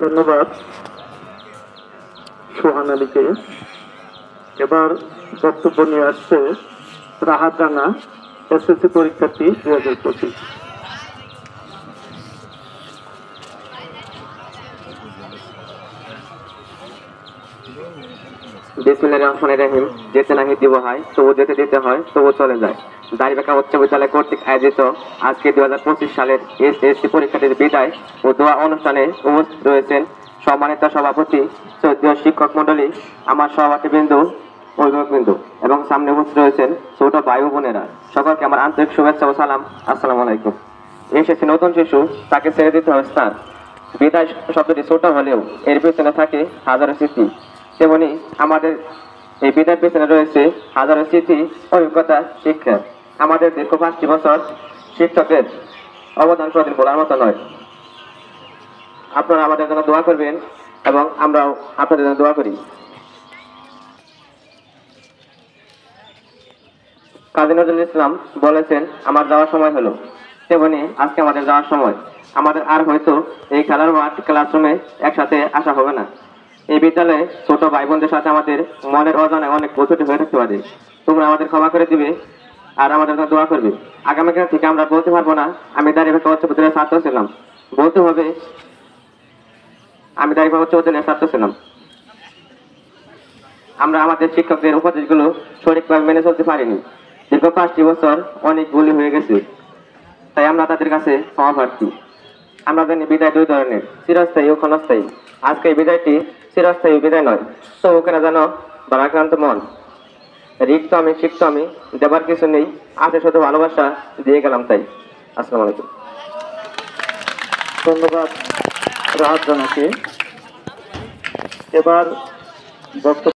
ধন্যবাদ সোহান আলীকে। এবার বক্তব্য নিয়ে আসছে রাহাত রানা, এসএসসি পরীক্ষার্থী 2025। বিসমিল্লাহির রহমানির রহিম। যেতে নাহি দিব হয়, তবু যেতে দিতে হয়, তবু চলে যায়। দাঁড়িপাকা উচ্চ বিদ্যালয় কর্তৃক আয়োজিত আজকে 2025 সালের এসএসসি পরীক্ষার্থীর বিদায় ও দোয়া অনুষ্ঠানে উপস্থিত রয়েছেন সম্মানিত সভাপতি, শ্রদ্ধেয় শিক্ষক মন্ডলী, আমার সহপাঠীবৃন্দ, অভিভাবকবৃন্দ এবং সামনে উপস্থিত রয়েছেন ছোট ভাই ও বোনেরা। সকলকে আমার আন্তরিক শুভেচ্ছা ও সালাম। আসসালামু আলাইকুম। এসেছে নতুন শিশু, তাকে ছেড়ে দিতে হবে স্থান। বিদায় শব্দটি ছোট হলেও এর পেছনে থাকে হাজারো স্মৃতি। তেমনি আমাদের এই বিদায়ের পেছনে রয়েছে হাজারো স্মৃতি, অভিজ্ঞতা, শিক্ষা। আমাদের দীর্ঘ 5টি বছর শিক্ষকের অবদান কোনোদিন বলার মতো নয়। আপনারা আমাদের জন্য দোয়া করবেন এবং আমরাও আপনাদের জন্য দোয়া করি। কাজী নজরুল ইসলাম বলেছেন, আমার যাওয়ার সময় হলো। তেমনি আজকে আমাদের যাওয়ার সময়। আমাদের আর হয়তো এই খেলার মাঠ, ক্লাসরুমে একসাথে আসা হবে না। এই বিদ্যালয়ে ছোট ভাই বোনদের সাথে আমাদের মনের অজানায় অনেক প্রস্তুতি হয়ে থাকতে পারে। তোমরা আমাদের ক্ষমা করে দিবে আর আমাদের জন্য দোয়া করবে। আগামীকাল থেকে আমরা বলতে পারবো না আমি দাঁড়িপাকা উচ্চ বিদ্যালয়ের ছাত্র ছিলাম, বলতে হবে আমি দাঁড়িপাকা উচ্চ বিদ্যালয়ের ছাত্র ছিলাম। আমরা আমাদের শিক্ষকদের উপদেশগুলো সঠিকভাবে মেনে চলতে পারিনি। দীর্ঘ 5টি বছর অনেক ভুল হয়ে গেছে, তাই আমরা তাদের কাছে ক্ষমা প্রার্থী। আমরা জানি বিদায় 2 ধরনের, চিরস্থায়ী ও ক্ষণস্থায়ী। আজকে এই বিদায়টি চিরস্থায়ী বিদায় নয়। তো ওখানে যেন ভারাক্রান্ত মন, রিক্ত আমি, সিক্ত আমি, দেবার কিছু নেই, আছে শুধু ভালোবাসা, দিয়ে গেলাম তাই। আসসালামু আলাইকুম। ধন্যবাদ রাহাত রানাকে। এবার বক্তব্য